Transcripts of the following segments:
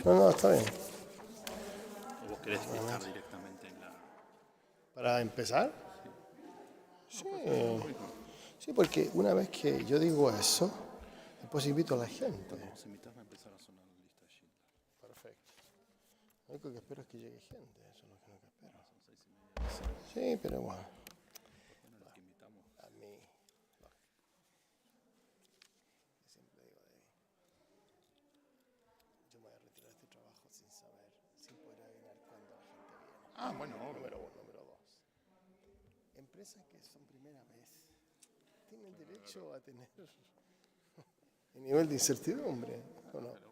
No, no, está bien. ¿O vos querés estar directamente en la...? Para empezar, No, sí. puede ser lo mismo. Sí, porque una vez que yo digo eso, después invito a la Cuando gente. vos invitás va a empezar a sonar la lista de Schindler. Perfecto. Lo único que espero es que llegue gente, eso es lo que espero. Son 6:30. Sí, pero bueno, ¿Por qué no los que invitamos? a mí, no, yo siempre digo yo me voy a retirar de este trabajo sin saber, sin poder adivinar cuándo la gente viene. Ah, bueno, obvio. Número uno, número dos. Empresas que son primera vez tienen derecho a tener un nivel de incertidumbre, ¿o no? Claro, obvio.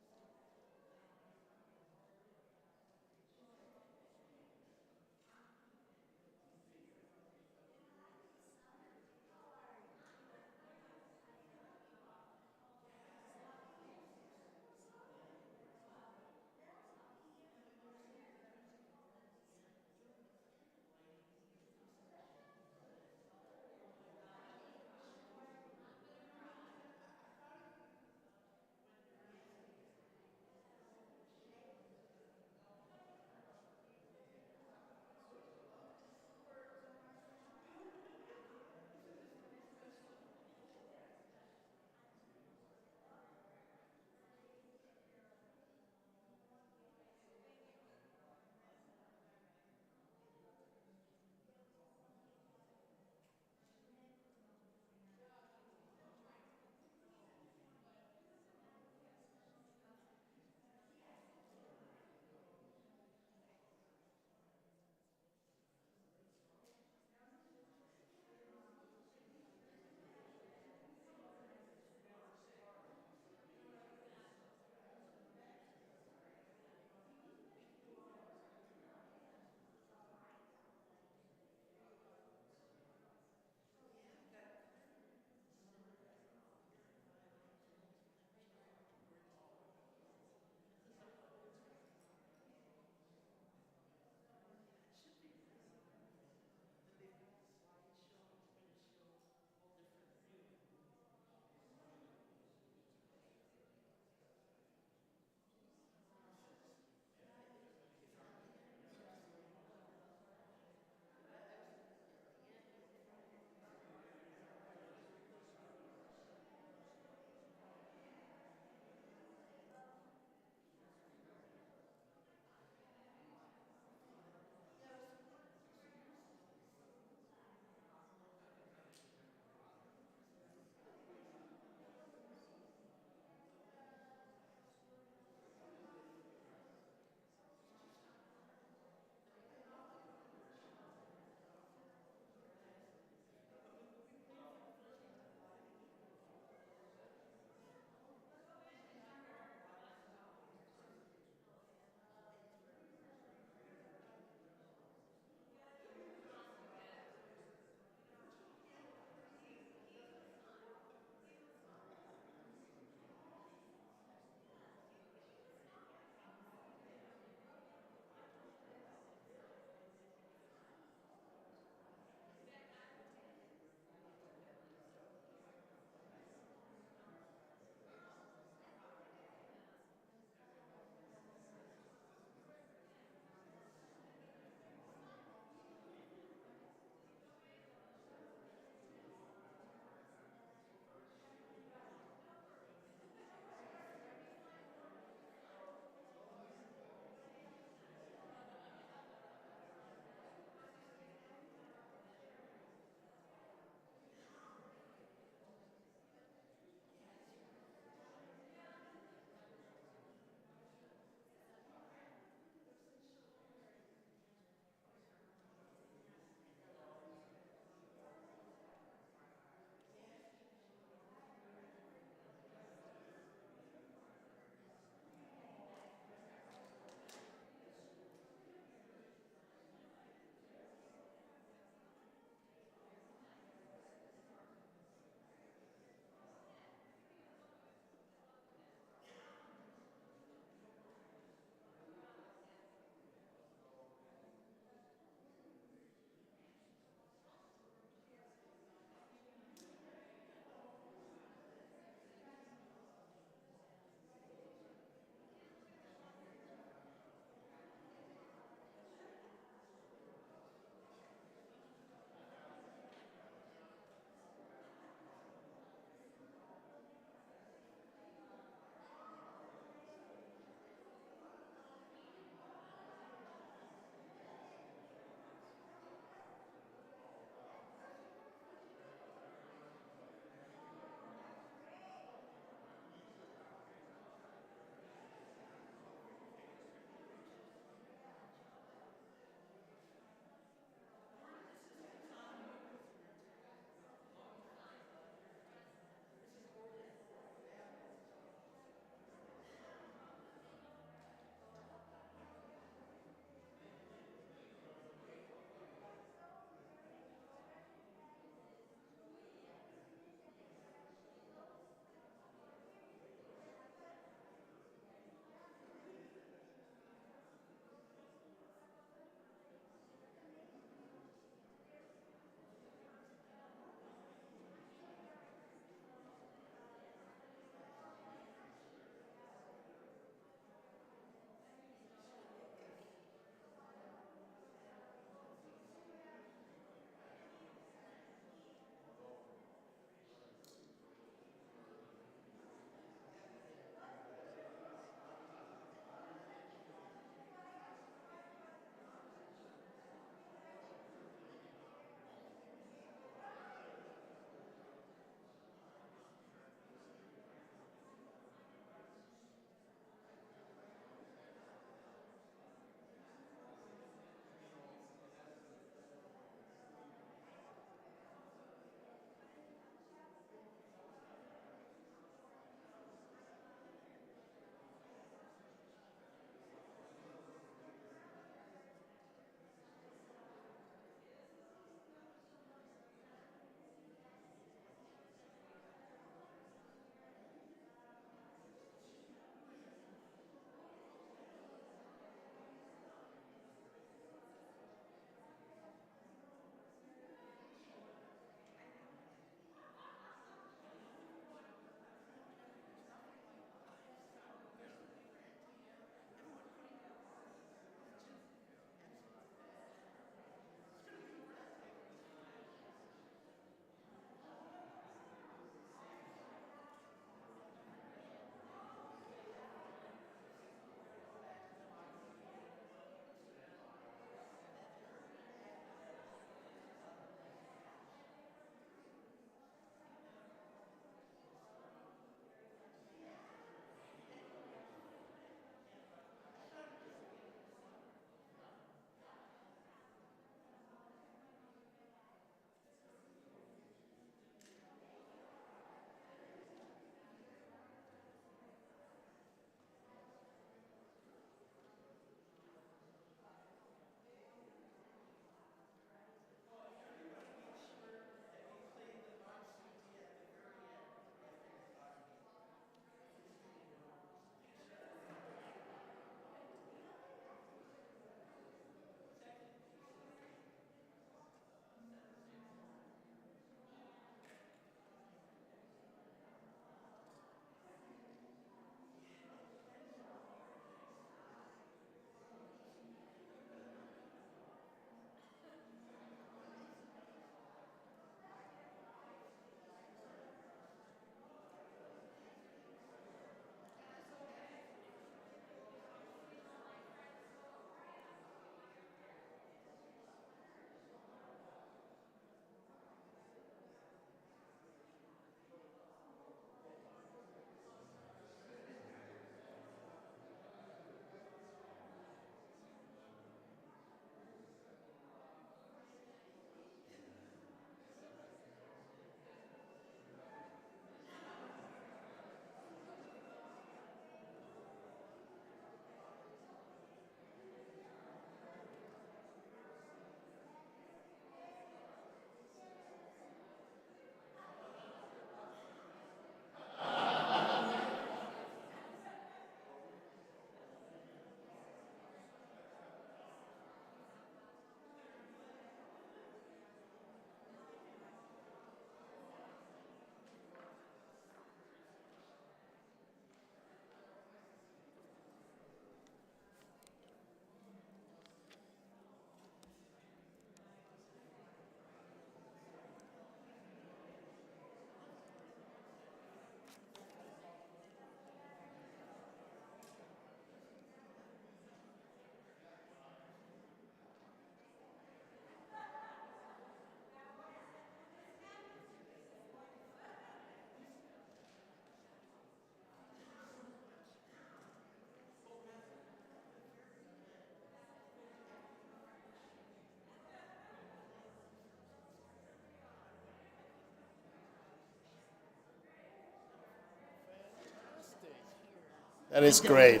That is great.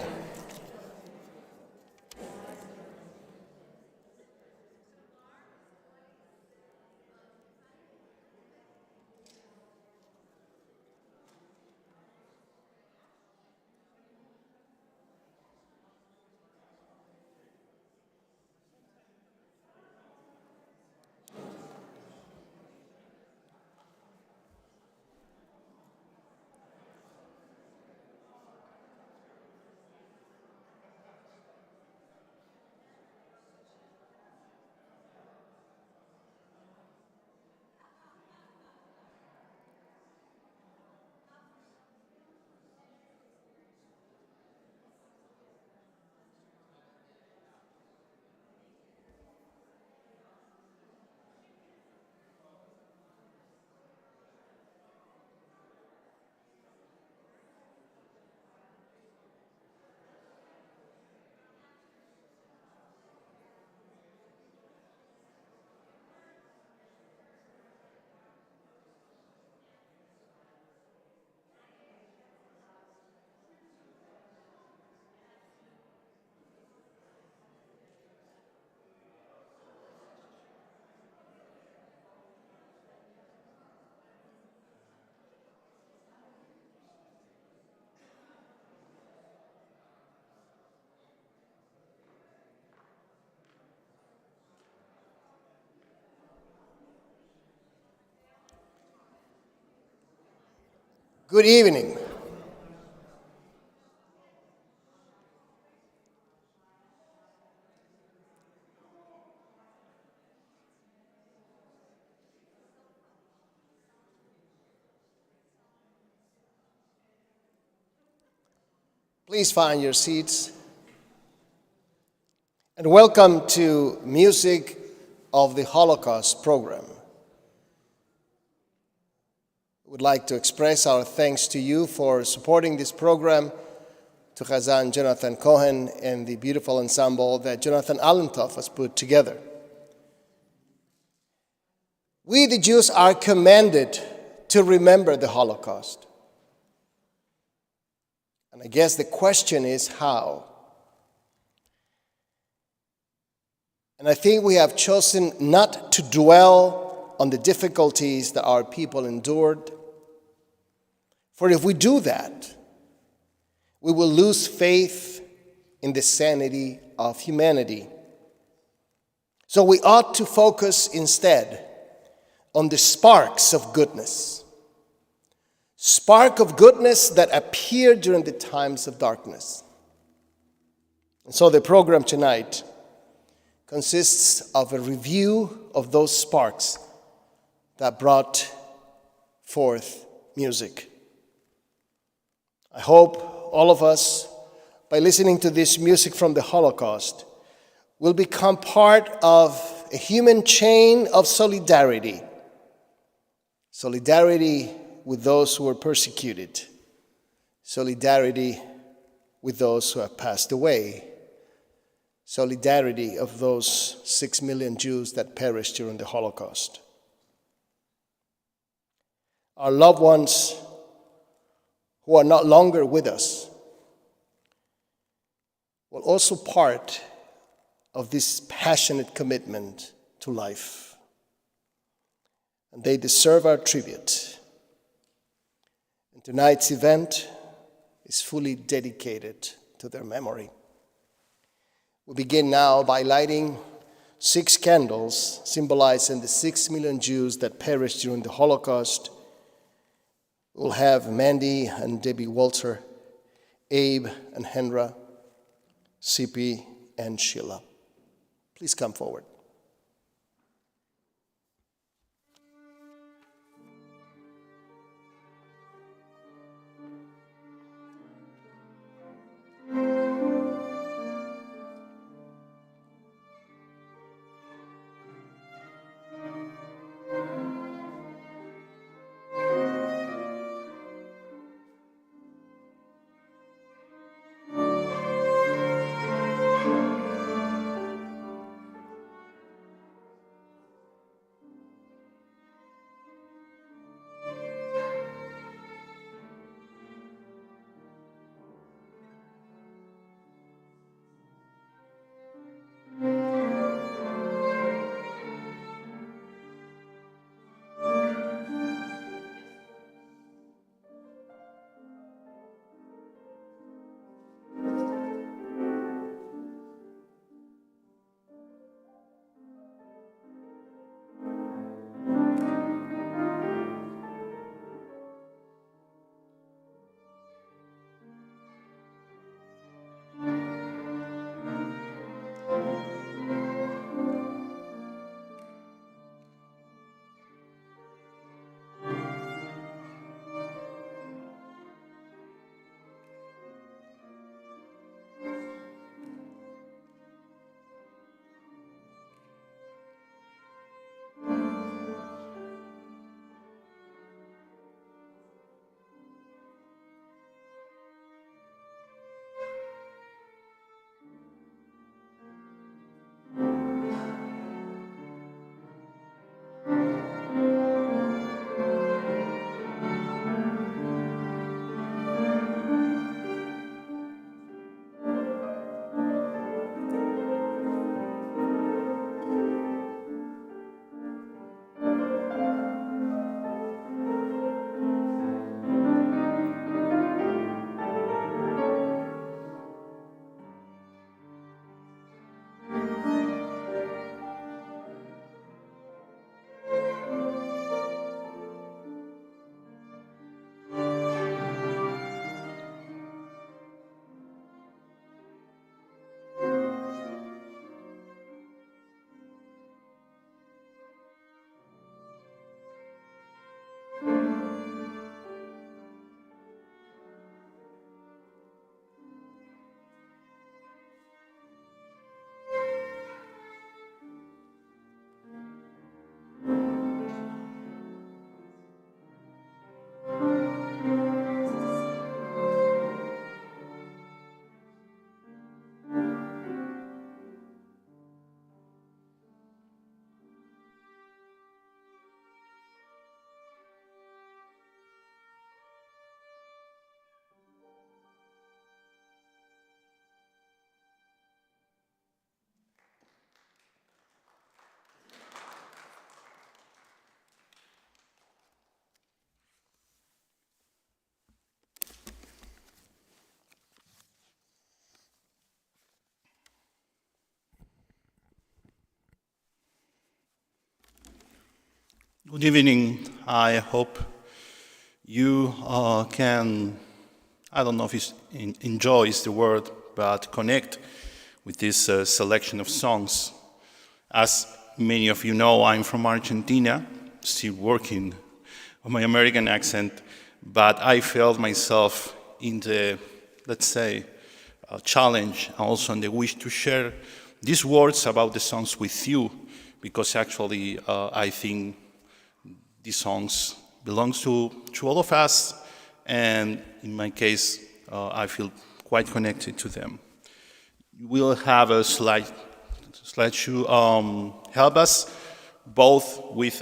Good evening. Please find your seats. And welcome to Music of the Holocaust program. We would like to express our thanks to you for supporting this program, to Chazan Jonathan Cohen and the beautiful ensemble that Jonathan Allentoff has put together. We, the Jews, are commanded to remember the Holocaust. And I guess the question is how? And I think we have chosen not to dwell on the difficulties that our people endured. For if we do that, we will lose faith in the sanity of humanity. So we ought to focus instead on the sparks of goodness. Spark of goodness that appeared during the times of darkness. And so the program tonight consists of a review of those sparks that brought forth music. I hope all of us, by listening to this music from the Holocaust, will become part of a human chain of solidarity. Solidarity with those who were persecuted. Solidarity with those who have passed away. Solidarity of those 6 million Jews that perished during the Holocaust. Our loved ones who are not longer with us were also part of this passionate commitment to life. And they deserve our tribute. And tonight's event is fully dedicated to their memory. We begin now by lighting 6 candles symbolizing the 6 million Jews that perished during the Holocaust. We'll have Mandy and Debbie Walter, Abe and Henra, Sippy and Sheila. Please come forward. Good evening. I hope you can, I don't know if enjoy is the word, but connect with this selection of songs. As many of you know, I'm from Argentina, still working on my American accent, but I felt myself in the, let's say, challenge, also in the wish to share these words about the songs with you, because actually I think these songs belongs to all of us, and in my case, I feel quite connected to them. We'll have a slideshow help us both with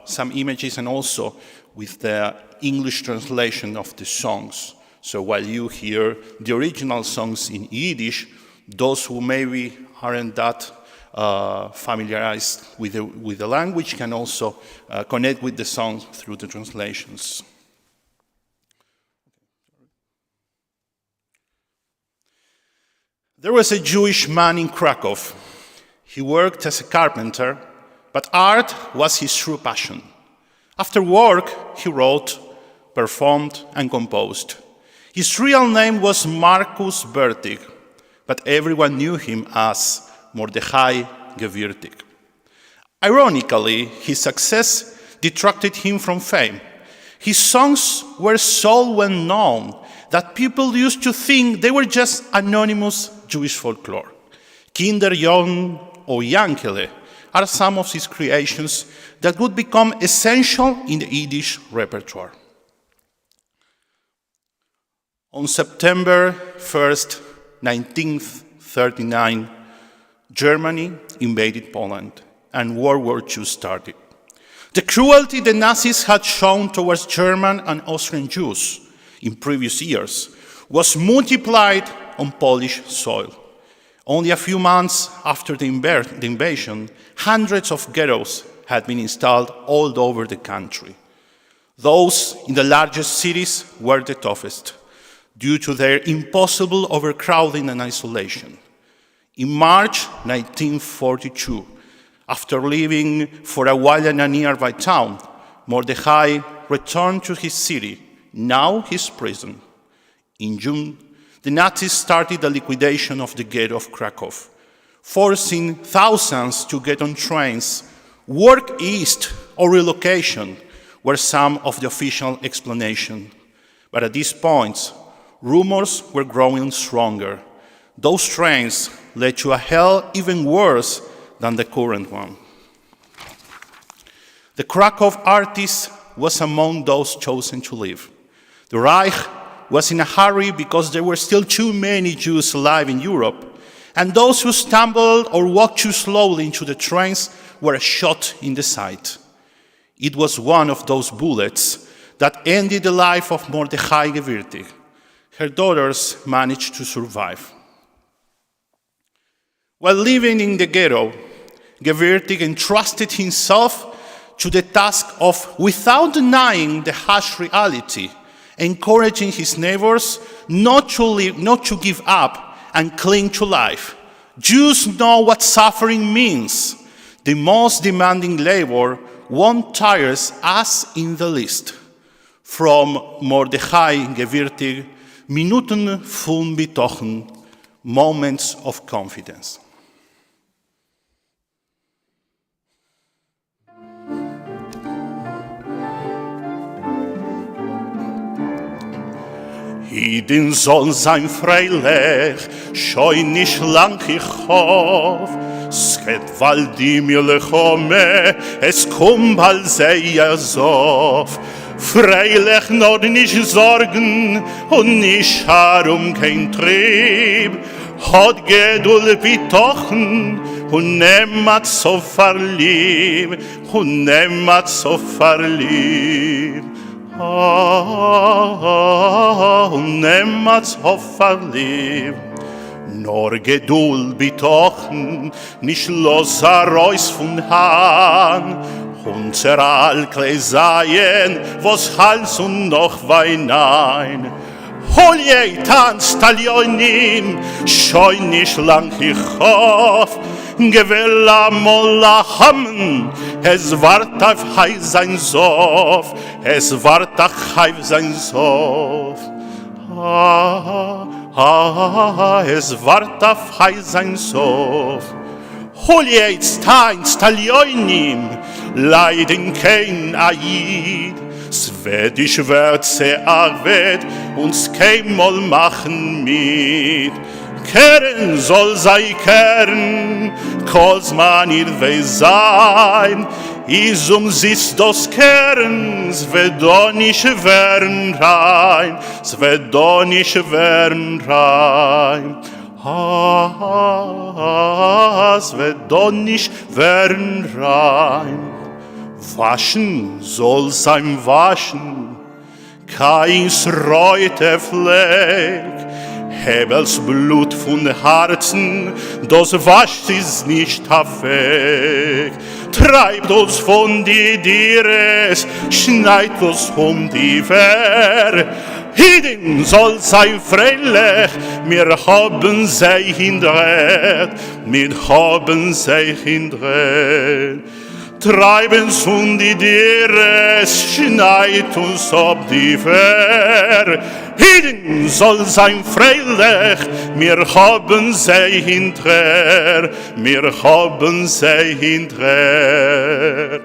some images and also with the English translation of the songs. So while you hear the original songs in Yiddish, those who maybe aren't that familiarized with the language can also connect with the songs through the translations. There was a Jewish man in Krakow. He worked as a carpenter, but art was his true passion. After work, he wrote, performed, and composed. His real name was Markus Bertig, but everyone knew him as Mordechai Gewirtig. Ironically, his success detracted him from fame. His songs were so well known that people used to think they were just anonymous Jewish folklore. Kinderjong or Yankele are some of his creations that would become essential in the Yiddish repertoire. On September 1st, 1939, Germany invaded Poland and World War II started. The cruelty the Nazis had shown towards German and Austrian Jews in previous years was multiplied on Polish soil. Only a few months after the invasion, hundreds of ghettos had been installed all over the country. Those in the largest cities were the toughest, due to their impossible overcrowding and isolation. In March 1942, after living for a while in a nearby town, Mordechai returned to his city, now his prison. In June, the Nazis started the liquidation of the ghetto of Krakow, forcing thousands to get on trains, work east, or relocation were some of the official explanation. But at this point, rumors were growing stronger. Those trains led to a hell even worse than the current one. The Krakow artist was among those chosen to leave. The Reich was in a hurry because there were still too many Jews alive in Europe, and those who stumbled or walked too slowly into the trains were shot in the side. It was one of those bullets that ended the life of Mordechai Gewirtig. Her daughters managed to survive. While living in the ghetto, Gewirtig entrusted himself to the task of, without denying the harsh reality, encouraging his neighbors not to give up and cling to life. Jews know what suffering means. The most demanding labor won't tire us in the least. From Mordechai Gewirtig, Minuten von Betochen, moments of confidence. Hidin soll sein freilich, scheu nicht lang ich hoff. Schet Waldimir lechome, es kommt bald sehr sof. Freilich noch nicht sorgen und nicht herum kein Trieb. Hat Geduld betochen und nemmat so verlieb, und nemmat so verlieb. Und nemmat so verlieb. Nur Geduld betochen, nicht los raus von Hahn. Unser Alkle seien, was Hals und noch Weinein. Hol je tanzt Talionim, scheu nicht lang ich hoff. gewella molla hammen, es wart auf hei sein Sof, es wart auf hei sein Sof. Es wart auf hei sein Sof. Holiet stein stalionim, leiden kein Aid, svedisch wird se arvet, uns keinmal machen mit. Kern soll sei Kern, kos man ir wei sein, isum sis dos Kern, svedonisch wern rein, svedonisch wern rein. Svedonisch wern rein. Waschen soll sein waschen, keins reute Fleck, Hebels Blut von Herzen, das wascht ist nicht weg. Treibt uns von die Dires, schneit uns die Wehr. Hidden soll sein freilich, wir haben sie hindert, wir haben sie hindert. Treiben uns von die Dires, schneit uns die Wehr. Hidden soll sein freilich, wir haben sie hinter, wir haben sie hinter.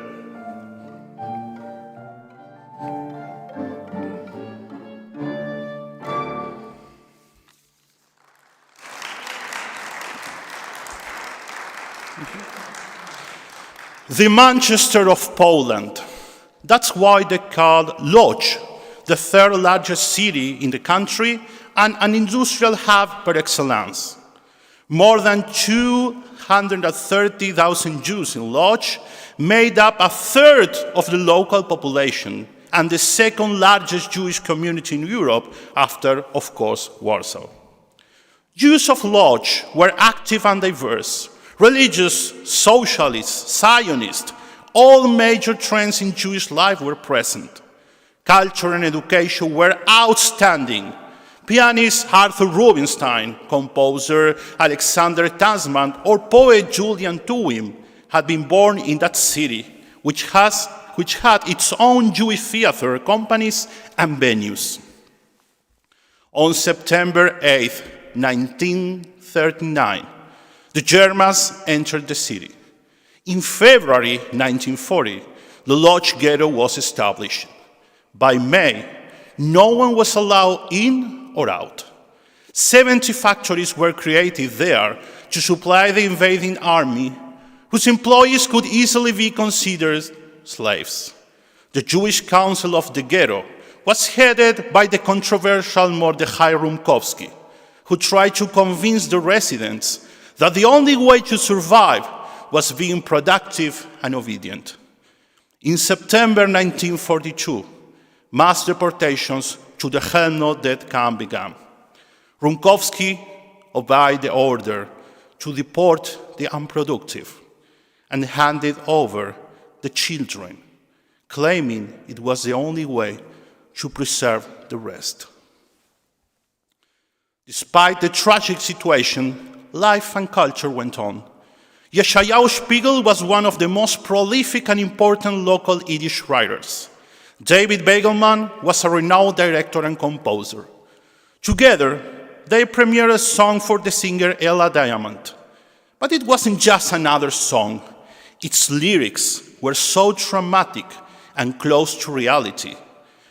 The Manchester of Poland. That's why they called Lodz, the third largest city in the country and an industrial hub par excellence. More than 230,000 Jews in Lodz made up a third of the local population and the second largest Jewish community in Europe after, of course, Warsaw. Jews of Lodz were active and diverse. Religious, socialist, Zionist, all major trends in Jewish life were present. Culture and education were outstanding. Pianist Arthur Rubinstein, composer Alexander Tasman, or poet Julian Tuwim had been born in that city, which had its own Jewish theater, companies, and venues. On September 8, 1939, the Germans entered the city. In February 1940, the Lodz ghetto was established. By May, no one was allowed in or out. 70 factories were created there to supply the invading army, whose employees could easily be considered slaves. The Jewish Council of the Ghetto was headed by the controversial Mordechai Rumkowski, who tried to convince the residents that the only way to survive was being productive and obedient. In September 1942, mass deportations to the Chelmno death camp began. Rumkowski obeyed the order to deport the unproductive and handed over the children, claiming it was the only way to preserve the rest. Despite the tragic situation, life and culture went on. Yeshayahu Spiegel was one of the most prolific and important local Yiddish writers. David Begelman was a renowned director and composer. Together, they premiered a song for the singer Ella Diamond. But it wasn't just another song. Its lyrics were so dramatic and close to reality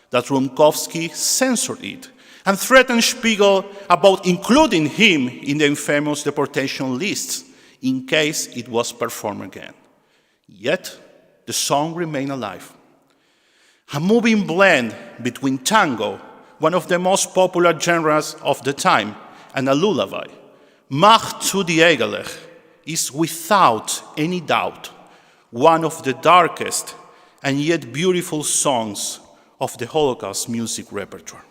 that Rumkowski censored it and threatened Spiegel about including him in the infamous deportation lists in case it was performed again. Yet, the song remained alive. A moving blend between tango, one of the most popular genres of the time, and a lullaby, Mach zu die Egelech, is without any doubt one of the darkest and yet beautiful songs of the Holocaust music repertoire.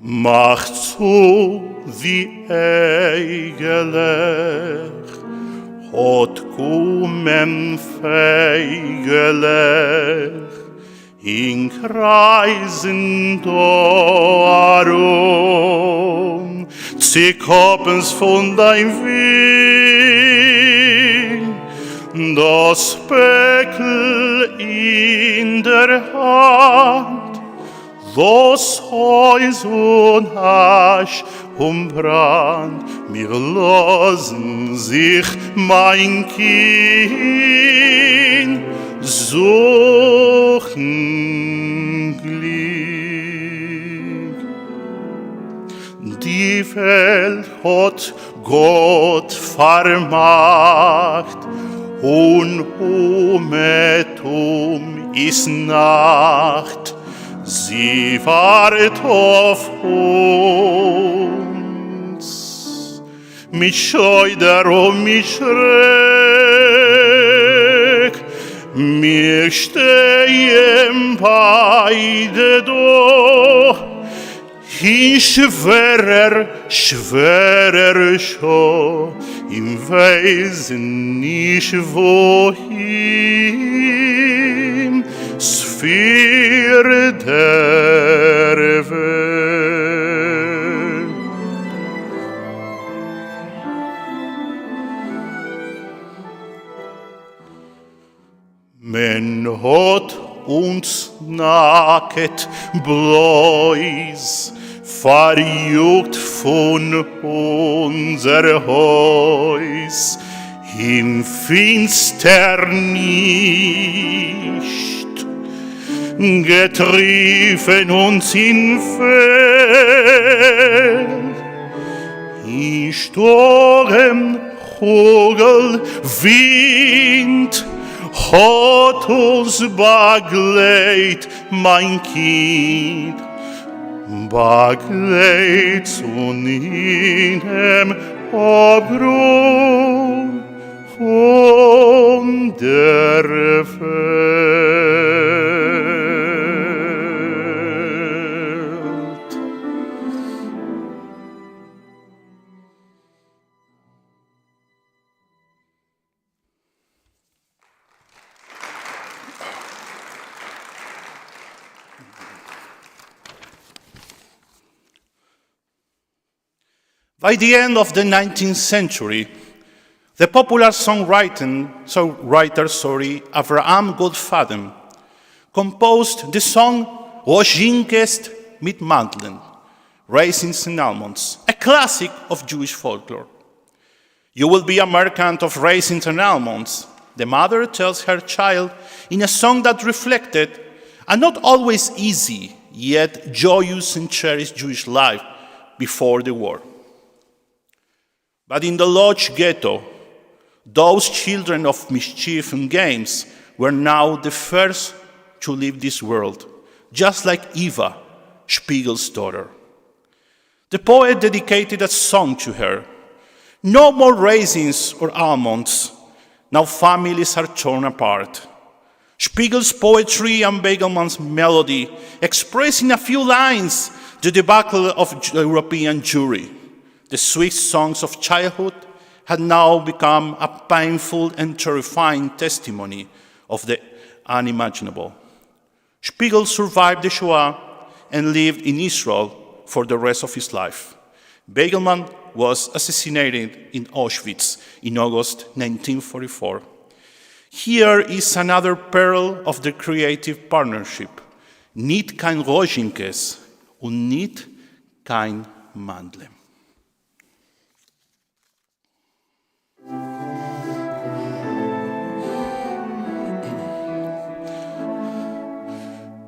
Mach zu die Egelech, hot kumen feigelig, in kreisen darum, zieh Koppens von dein Wind, das Speckel in der Hand, was Heus und Hasch umbrand, mir losen sich mein Kind, suchen Glück. Die Welt hat Gott vermacht, und ist Nacht, sie wartet auf uns. Mit Scheuder und mit Schreck, wir stehen beide da, in schwerer Schau, im Weisen nicht wohin, Sphäre der Welt. Men hat uns nacket bloß verjuckt von unser Haus im Finster nicht, getrieben uns in Feld, in Sturm, Hagel, Wind, hat uns begleit, mein Kind, begleit zu jenem Abgrund von der Welt. By the end of the 19th century, the popular songwriter Avraham Goldfaden composed the song Rojinkest mit Mandeln, Raisins and Almonds, a classic of Jewish folklore. You will be a merchant of raisins and almonds, the mother tells her child in a song that reflected a not always easy, yet joyous and cherished Jewish life before the war. But in the Lodz ghetto, those children of mischief and games were now the first to leave this world, just like Eva, Spiegel's daughter. The poet dedicated a song to her. No more raisins or almonds, now families are torn apart. Spiegel's poetry and Begelman's melody express in a few lines the debacle of European Jewry. The sweet songs of childhood had now become a painful and terrifying testimony of the unimaginable. Spiegel survived the Shoah and lived in Israel for the rest of his life. Begelman was assassinated in Auschwitz in August 1944. Here is another pearl of the creative partnership. Nicht kein Rojinkes und nicht kein Mandel.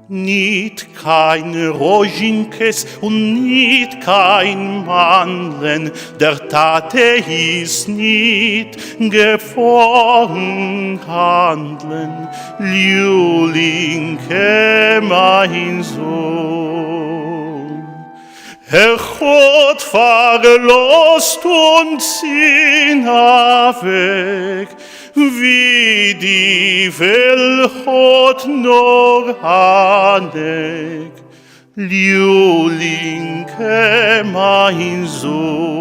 Nicht kein Rojinkes und nicht kein Mandeln, der Tate ist nicht gefangen handeln, Julinke, mein Sohn. Gott verlost uns in weg, wie die Welt hat noch Hanek, Julinke, mein Sohn.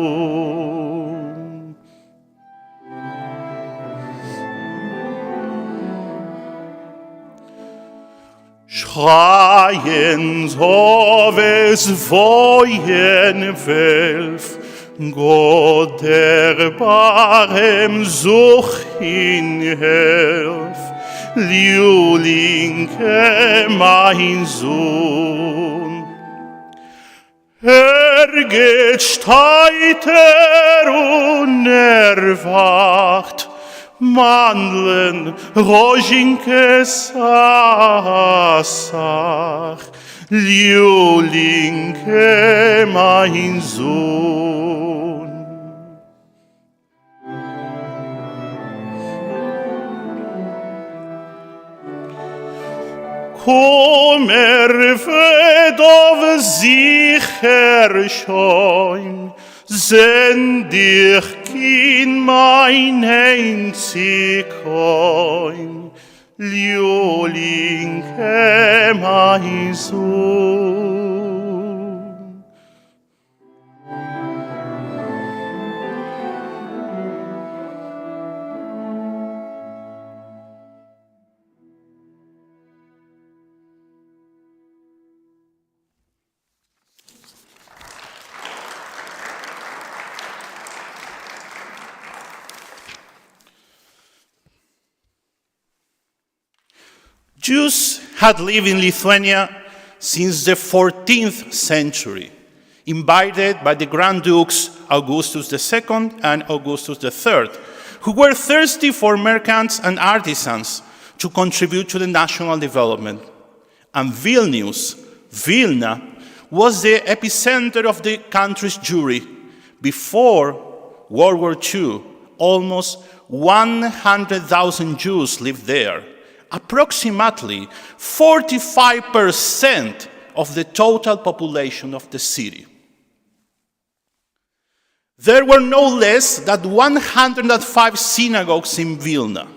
Schreien auf es Wojen Welf, Gott der Barem such ihn helf, Liulinke mein Sohn. Geht steiter und wacht, Mandeln, Rožinke sasach, Liulinke mein Sohn. Komm, wird auf sicher scheun, send dich in mein einzig Coin, Liulinke mein Sohn. Jews had lived in Lithuania since the 14th century, invited by the Grand Dukes Augustus II and Augustus III, who were thirsty for merchants and artisans to contribute to the national development. And Vilna, was the epicenter of the country's Jewry. Before World War II, almost 100,000 Jews lived there. Approximately 45% of the total population of the city. There were no less than 105 synagogues in Vilna.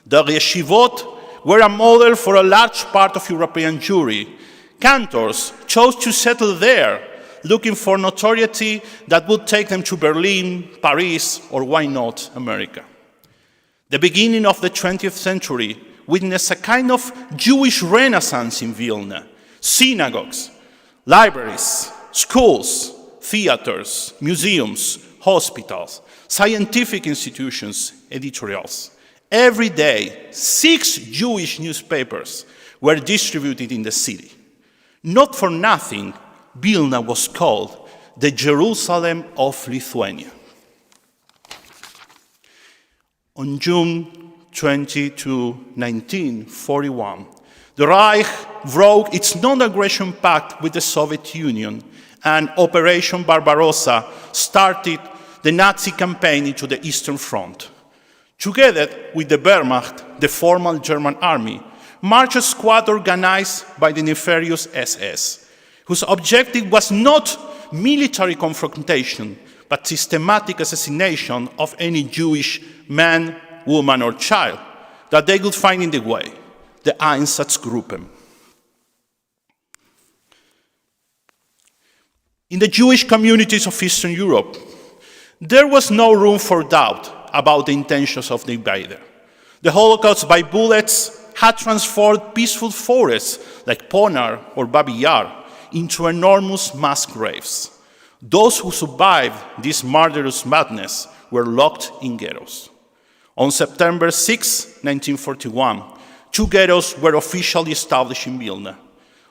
The yeshivot were a model for a large part of European Jewry. Cantors chose to settle there, looking for notoriety that would take them to Berlin, Paris, or why not, America. The beginning of the 20th century witnessed a kind of Jewish renaissance in Vilna. Synagogues, libraries, schools, theaters, museums, hospitals, scientific institutions, editorials. Every day, 6 Jewish newspapers were distributed in the city. Not for nothing, Vilna was called the Jerusalem of Lithuania. On June 22, 1941, the Reich broke its non-aggression pact with the Soviet Union, and Operation Barbarossa started the Nazi campaign into the Eastern Front. Together with the Wehrmacht, the formal German army, marched a squad organized by the nefarious SS, whose objective was not military confrontation, but systematic assassination of any Jewish man, woman, or child that they could find in the way, the Einsatzgruppen. In the Jewish communities of Eastern Europe, there was no room for doubt about the intentions of the invader. The Holocaust by bullets had transformed peaceful forests like Ponar or Babi Yar into enormous mass graves. Those who survived this murderous madness were locked in ghettos. On September 6, 1941, 2 ghettos were officially established in Vilna,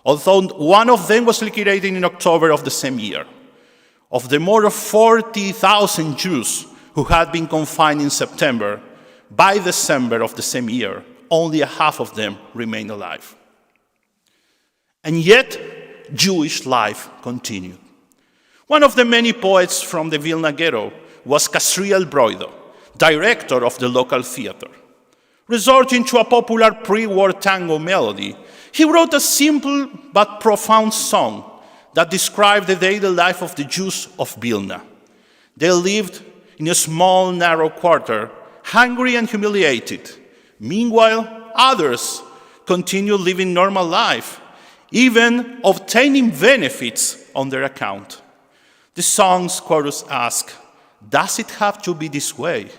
although one of them was liquidated in October of the same year. Of the more than 40,000 Jews who had been confined in September, by December of the same year, only half of them remained alive. And yet, Jewish life continued. One of the many poets from the Vilna ghetto was Kasriel Broido, director of the local theater. Resorting to a popular pre-war tango melody, he wrote a simple but profound song that described the daily life of the Jews of Vilna. They lived in a small, narrow quarter, hungry and humiliated. Meanwhile, others continued living normal life, even obtaining benefits on their account. The song's chorus asks, "Does it have to be this way?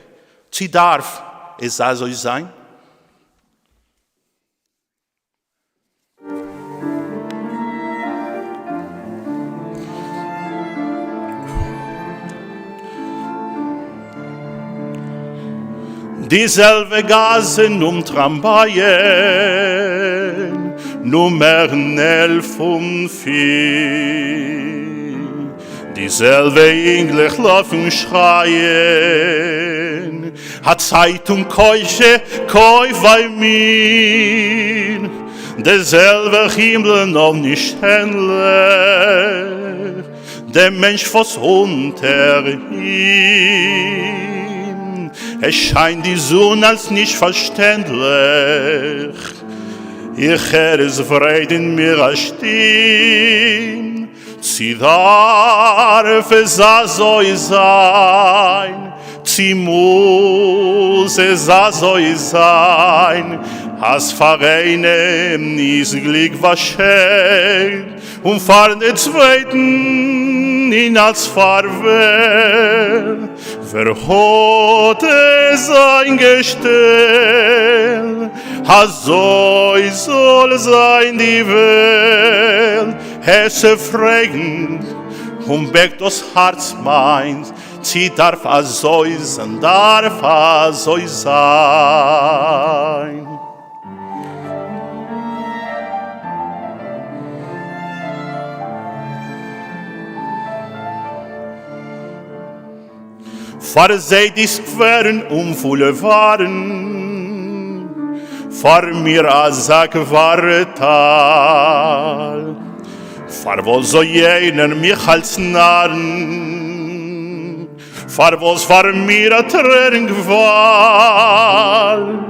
Darf es also sein?" dieselbe Gassen Tramvajen, Nummer 11 und 4. Dieselbe Englisch laufen schreien, hat Zeitung Keuche, Käuf bei mir. Derselbe Himmel noch nicht endlich, der Mensch was unter ihm. Es scheint die Sonne als nicht verständlich, ich höre es freit in mir als Stimm. Sie darf es so sein, sie muss es so sein, als Vereinen ist Glück wahrscheinlich und fahren den Zweiten in als Farbe. Wer hat es eingestellt, so soll sein die Welt. Es fragen, weg das Herz meint, sie darf so sein, darf so sein. Far sie die Squaren volle waren, far mir a Sack Tal. Far wohl so jener mich als Narren, far wohl far mir a Tränen Qual,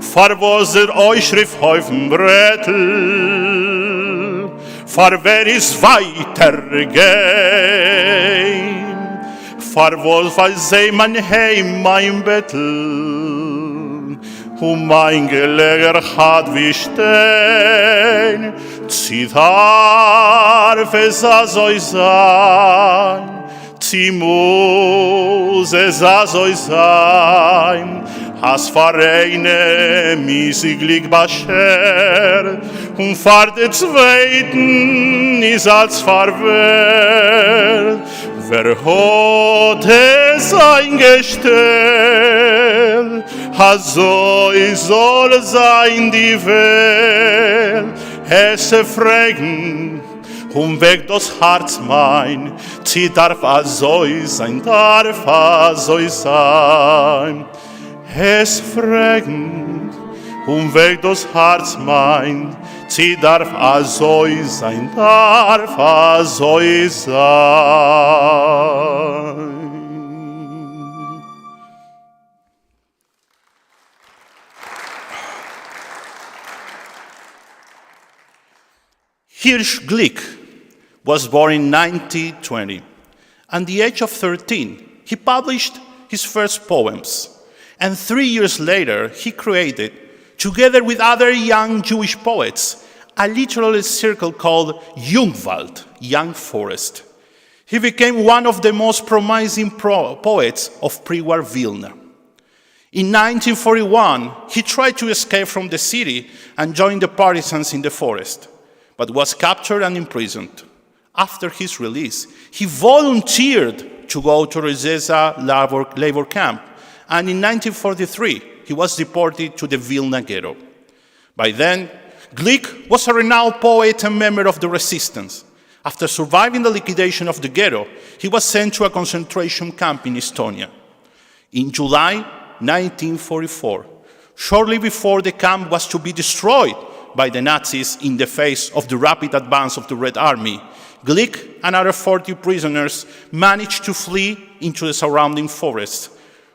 far wohl euch schrift häufen Brettel, far wer ist weitergehen. Far wohl sei mein Heim, mein Bettel, mein Geleger hat wie stehen. Sie darf es so sein, sie muss es so sein, als Vereine glück beschert, und far der Zweiten ist als Verwehrt. Wer hat es eingestellt, so soll sein die Welt. Es fragen, weg das Herz mein, sie darf so sein, darf so sein. Es fragen, weg das Herz mein, sie darf so sein, darf so sein. Hirsch Glick was born in 1920. At the age of 13, he published his first poems, and 3 years later, he created, together with other young Jewish poets, a literary circle called Jungwald, Young Forest. He became one of the most promising poets of pre-war Vilna. In 1941, he tried to escape from the city and join the partisans in the forest, but was captured and imprisoned. After his release, he volunteered to go to Rezeza labor camp, and in 1943, he was deported to the Vilna ghetto. By then, Glick was a renowned poet and member of the resistance. After surviving the liquidation of the ghetto, he was sent to a concentration camp in Estonia. In July 1944, shortly before the camp was to be destroyed by the Nazis in the face of the rapid advance of the Red Army, Glick and other 40 prisoners managed to flee into the surrounding forest,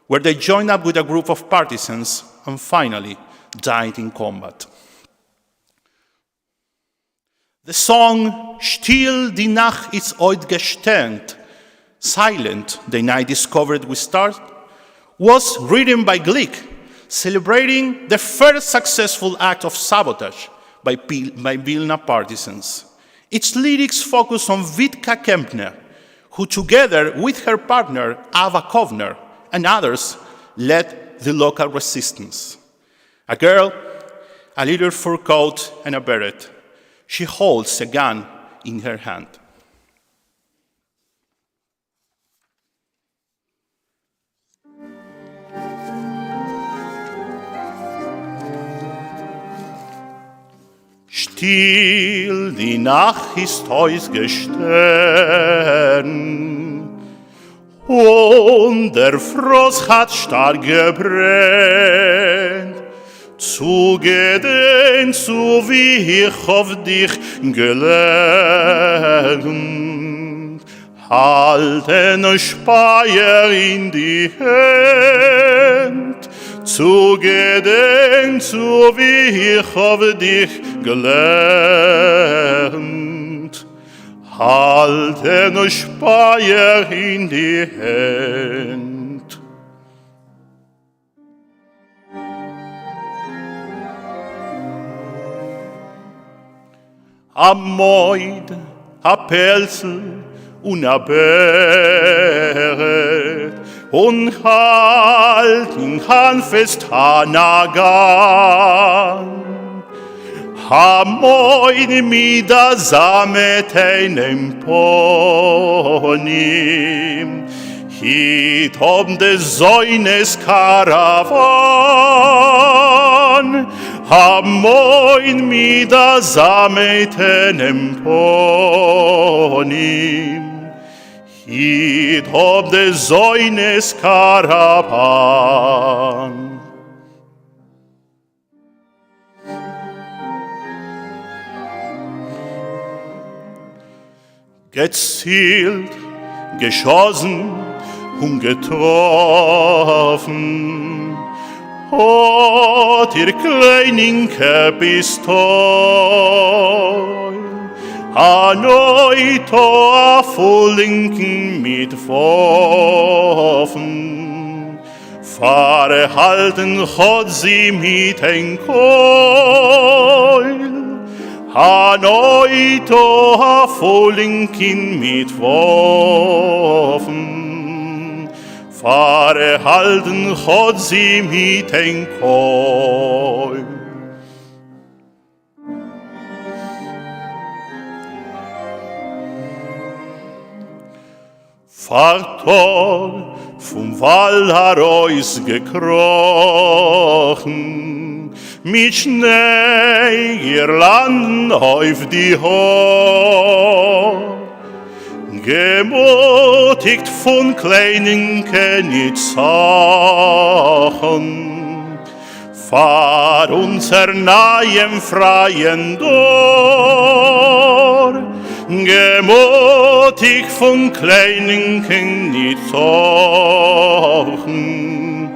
where they joined up with a group of partisans and finally died in combat. The song Still die Nacht ist heut gestent, Silent, the night is covered with stars, was written by Glick, celebrating the first successful act of sabotage by Vilna partisans. Its lyrics focus on Witka Kempner, who together with her partner Ava Kovner and others led the local resistance. A girl, a little fur coat and a beret. She holds a gun in her hand. Still die Nacht ist ausgestern und der Frost hat stark gebrennt. Zu gedenken, so wie ich auf dich gelernt, halten ein Speer in die Hand. Zu gedenken, so wie ich auf dich gelernt, halten ein Speer in die Hand. A Moid, a Pelzel und a Beret und halt in Handfest Hanagan. A Moid mit a Samet einem Ponym hit des Säunes Karawan. A Moin mit a Samet einem Ponym hit des Säunes Karawan. Gezielt, geschossen und getroffen, hat ihr kleininke Pistol erneut auf Linken mit Waffen. Verhalten hat sie mit ein Keul, erneut auf Linken mit Waffen. Verhalten hat sie mit ein Keul. Fartor vom Wald heraus gekrochen, mit Schnee Girlanden auf die Haar. Gemutigt von kleinen Kenitzachen, fahr unser nahen freien Dor. Gemutigt von kleinen Kenitzachen,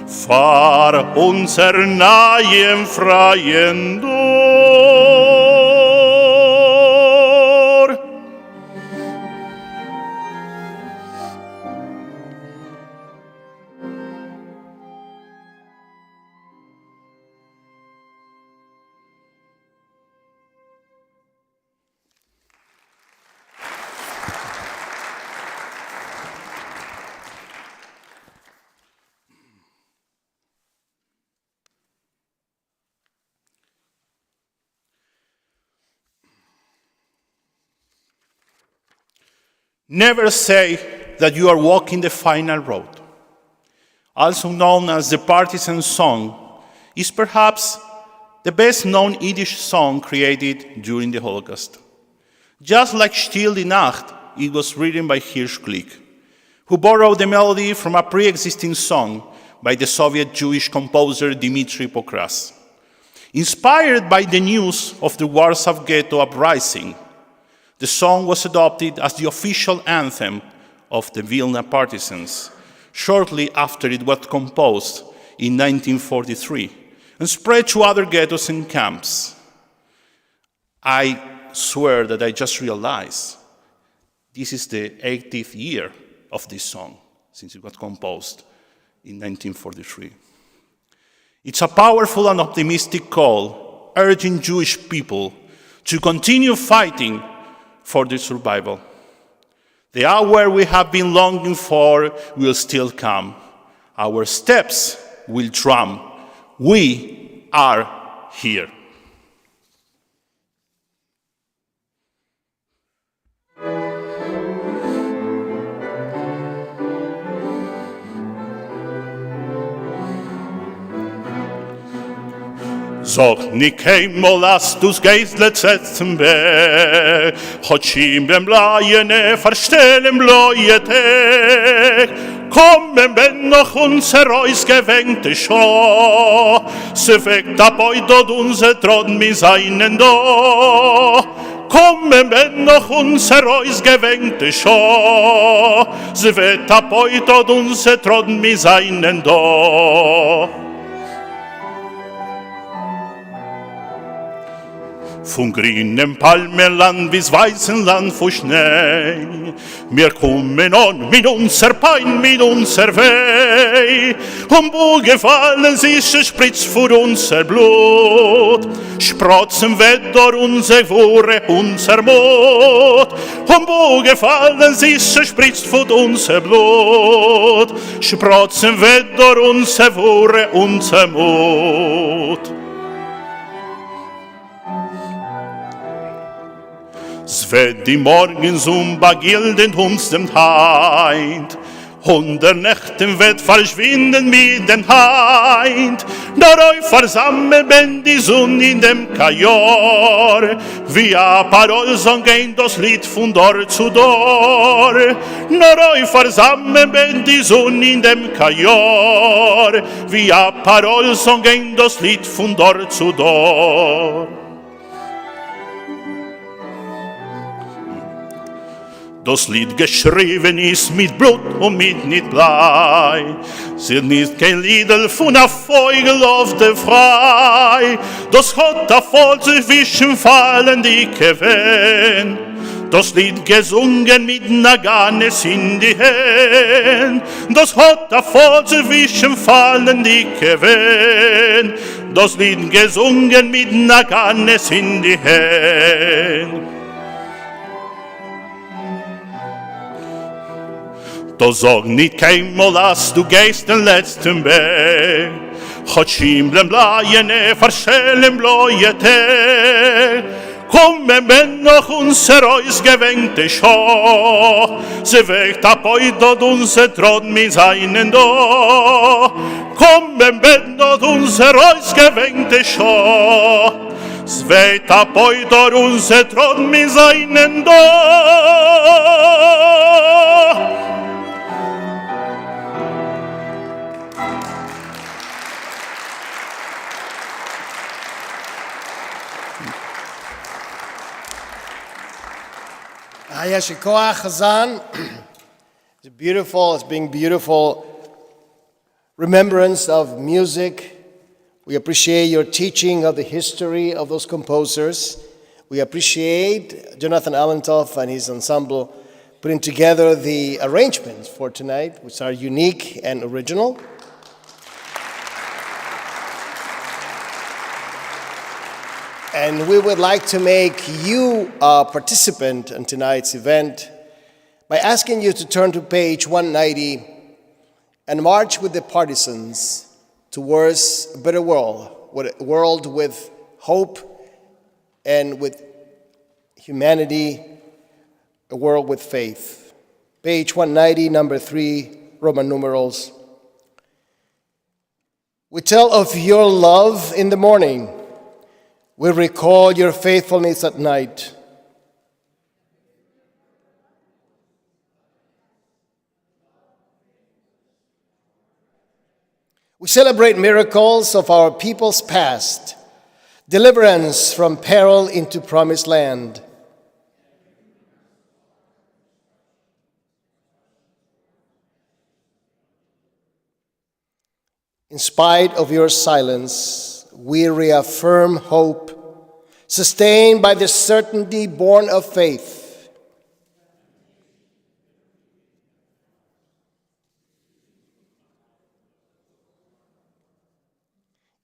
fahr unser nahen freien Dor. Never say that you are walking the final road, also known as the partisan song, is perhaps the best known Yiddish song created during the Holocaust. Just like Still die Nacht, it was written by Hirsch Glick, who borrowed the melody from a pre-existing song by the Soviet Jewish composer Dmitry Pokras. Inspired by the news of the Warsaw Ghetto uprising, the song was adopted as the official anthem of the Vilna partisans shortly after it was composed in 1943 and spread to other ghettos and camps. I swear that I just realized this is the 80th year of this song since it was composed in 1943. It's a powerful and optimistic call urging Jewish people to continue fighting for their survival. The hour we have been longing for will still come. Our steps will drum. We are here. Zog nikej molas dus geist letzten Weg, Hotschim bem Bleiene verstellen Bleuete, kommen wenn noch unser ausgewängte Schau, se weckt ab dort unser Tron mi seinen do. Kommen wenn noch unser ausgewängte Schau, se weckt ab dort unser Tron mi seinen do. Von grünem Palmenland bis weißem Land von Schnee. Wir kommen an mit unser Pein, mit unser Weh. Und wo gefallen sich spritzt vor unser Blut. Sprotzen Wetter unser Wore, unser Mut. Und wo gefallen sich spritzt vor unser Blut. Sprotzen Wetter unser Wore, unser Mut. Sved die morgens bagildend ums dem Heid, 100 Nächten wird verschwinden mit dem Heid. Darauf versammeln wenn die Sonne in dem Kajor, wie a Parol so gehen das Lied von Dor zu Dor. Darauf versammeln wenn die Sonne in dem Kajor, wie a Parol so gehen das Lied von Dor zu Dor. Das Lied geschrieben ist mit Blut und mit nicht Blei. Sind nicht kein Liedl von a Vogel auf der Frei. Das hat a voll zwischen fallen die Keven. Das Lied gesungen mit Naganes in die Hand. Das hat a voll zwischen fallen die Keven. Das Lied gesungen mit Naganes in die Hand. Da sag nicht keinmal, dass du gehst den letzten Weg. Hotschim blem Bleiene verschellen Bleuete. Kommen wenn noch unser ausgewängte Schau. Se weckt ab dort unser Tron mit seinen do. Kommen wenn noch unser ausgewängte Schau. Se weckt ab dort unser Tron mit seinen do. Hayashikoach Chazan. It's being beautiful remembrance of music. We appreciate your teaching of the history of those composers. We appreciate Jonathan Allentoff and his ensemble putting together the arrangements for tonight, which are unique and original. And we would like to make you a participant in tonight's event by asking you to turn to page 190 and march with the partisans towards a better world, a world with hope and with humanity, a world with faith. Page 190, number 3, Roman numerals. We tell of your love in the morning. We recall your faithfulness at night. We celebrate miracles of our people's past, deliverance from peril into promised land. In spite of your silence, we reaffirm hope, sustained by the certainty born of faith.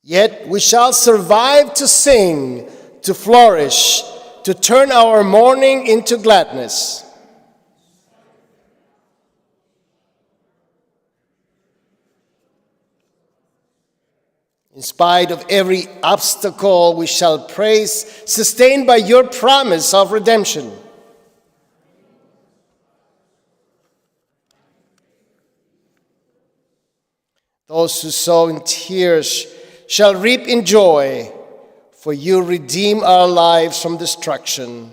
Yet we shall survive to sing, to flourish, to turn our mourning into gladness. In spite of every obstacle, we shall praise, sustained by your promise of redemption. Those who sow in tears shall reap in joy. for you redeem our lives from destruction.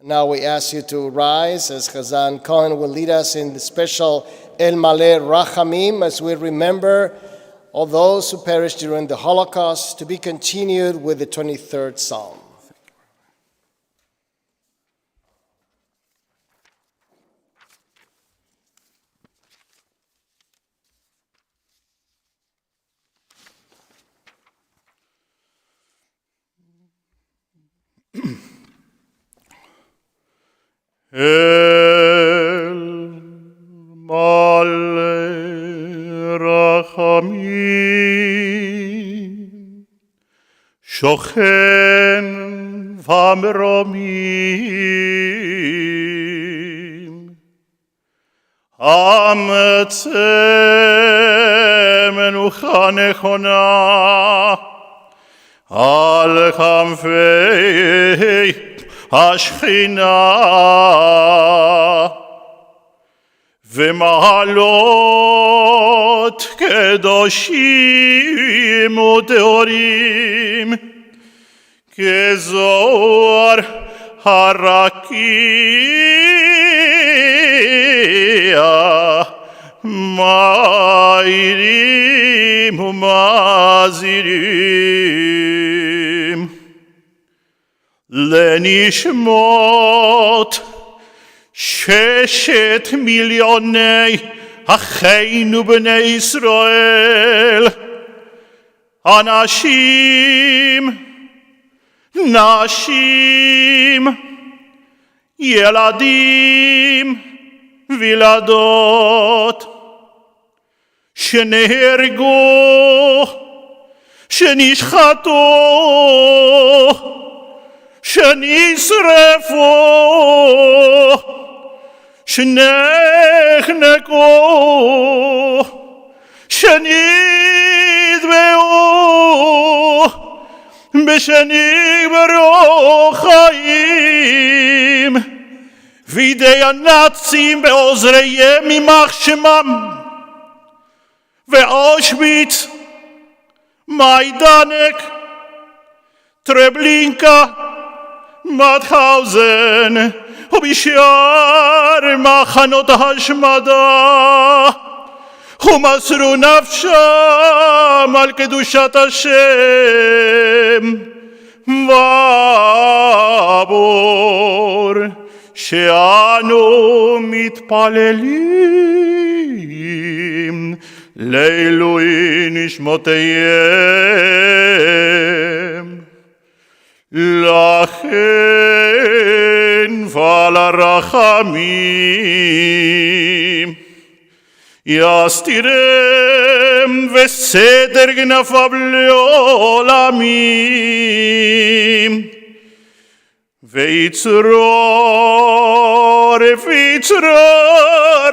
Now we ask you to rise as Chazan Cohen will lead us in the special El Maleh Rachamim as we remember all those who perished during the Holocaust, to be continued with the 23rd Psalm. El Maleh Rachamim Shochen v'amromim Hametzeh menucha nechona al kamfei השכינה ומעלות קדושים וטהורים כזוהר הרקיע מאירים ומזהירים לנשמות 6 מיליוני אחינו בני ישראל, אנשים, נשים, ילדים וילדות, שנהרגו, שנשחטו, שנשרפו, שנחנקו, שנטבעו, ושנקברו חיים בידי הנאצים בעוזריהם יימח שמם, ואושוויץ, מיידנק, טרבלינקה, מאוטהאוזן ובשאר מחנות ההשמדה ומסרו נפשם על קדושת השם ועבור שאנו מתפללים לעילוי נשמותיהם. לכן ועל הרחמים יסתירם וסדר כנפיו לעולמים, ויצרור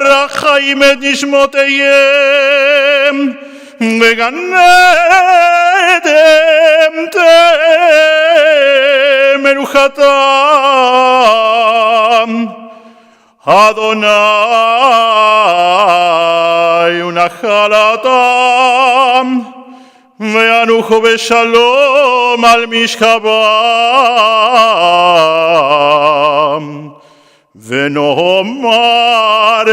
החיים את נשמותיהם וגן עדן מנוחתם. אדוני ונחלתם, וינוחו בשלום על משכבם, ונאמר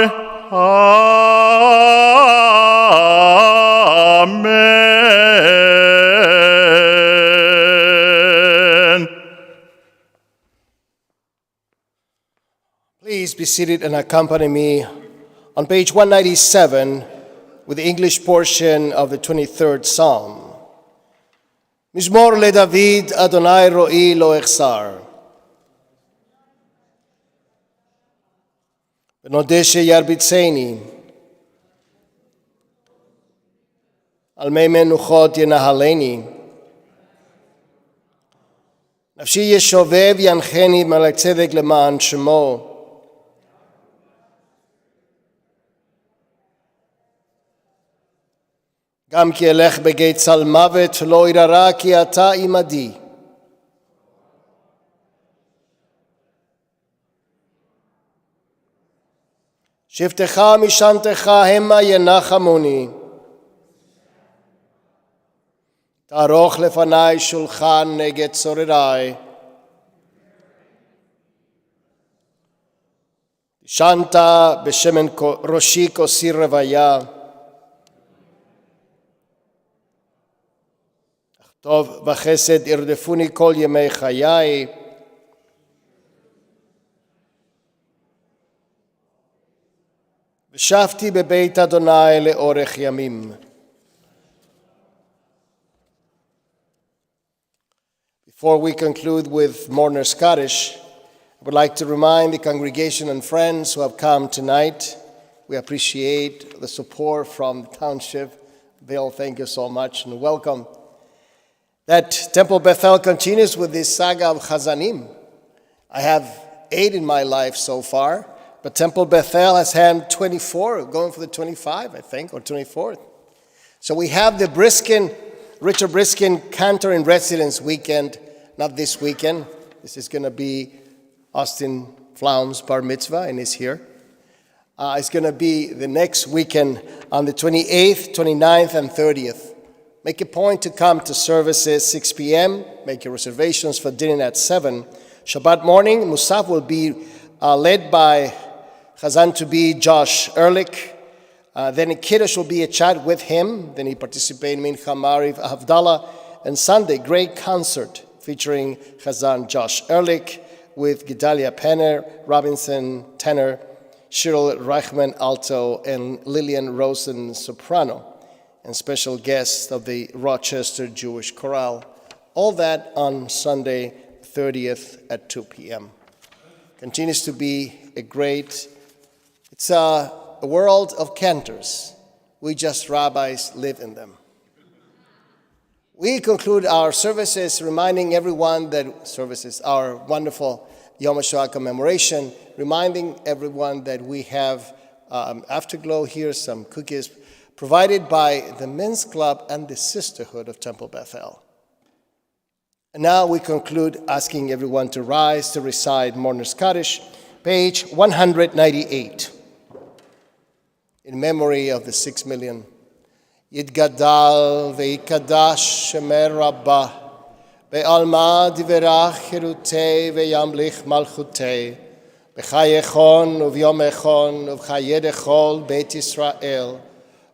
Amen. Please be seated and accompany me on page 197 with the English portion of the 23rd Psalm. מזמור לדוד, אדוני רואי לא אחסר. ונודה שירביצני, על מי מנוחות ינהלני. נפשי ישובב ינחני מלך צדק למען שמו. גם כי אלך בגיא צל מוות לא ירא כי אתה עמדי. שבטך משענתך המה ינחמוני. תערוך לפני שולחן נגד צורריי. שענת בשמן ראשי כוסי רוויה. טוב וחסד ירדפוני כל ימי חיי. ושבתי בבית אדוני לאורך ימים. Before we conclude with Mourner's Kaddish, I would like to remind the congregation and friends who have come tonight. We appreciate the support from the township. Bill, thank you so much and welcome. That Temple Bethel continues with this saga of Chazanim. I have 8 in my life so far, but Temple Bethel has had 24, going for the 25, I think, or 24th. So we have the Richard Briskin Cantor in Residence weekend, not this weekend. This is going to be Austin Flaum's bar mitzvah, and he's here. It's going to be the next weekend on the 28th, 29th, and 30th. Make a point to come to services 6 p.m. Make your reservations for dinner at 7. Shabbat morning, Musaf will be led by Chazan to be Josh Ehrlich. Then in Kiddush will be a chat with him. Then he participates in Mincha Mariv Havdalah. And Sunday, great concert featuring Chazan Josh Ehrlich with Gedalia Penner, Robinson tenor, Cheryl Reichman alto, and Lillian Rosen soprano, and special guests of the Rochester Jewish Chorale. All that on Sunday, 30th at 2 p.m. Continues to be it's a world of cantors. We just rabbis live in them. We conclude our services reminding everyone our wonderful Yom HaShoah commemoration, reminding everyone that we have afterglow here, some cookies provided by the Men's Club and the Sisterhood of Temple Bethel. And now we conclude asking everyone to rise to recite Mourner's Kaddish, page 198, in memory of the 6 million. Yitgadal ve'ikadash shemer rabbah, be'alma diverach hirutei ve'yamlich malchutei, b'chayechon uvyomechon uv'chayedechol Beit Yisrael,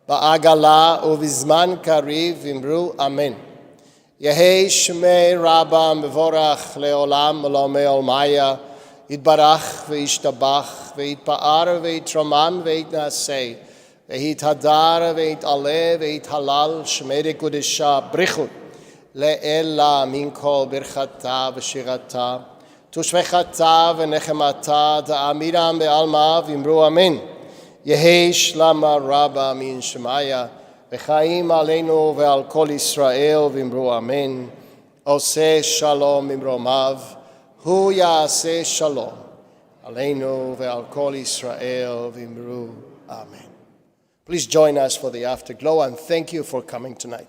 ba'agala uvizman kariv v'imru amen. Yehei shmei rabba mevorach le'olam olomei olmaya, yitbarach ve'ishtabach ve'itpa'ar ve'itramam ve'itnasei, ve'ithadar ve'itale ve'ithalal shmei kudesha brichut le'ela min kol birchata v'shirata tushvechata v'nechemata ta'amiram be'alma v'imru amen. Yehi shlama rabba min shemaya v'chaim aleinu ve'al kol Yisrael v'imru amen. Oseh shalom imromav hu ya'aseh shalom aleinu ve'al kol Yisrael v'imru amen. Please join us for the afterglow, and thank you for coming tonight.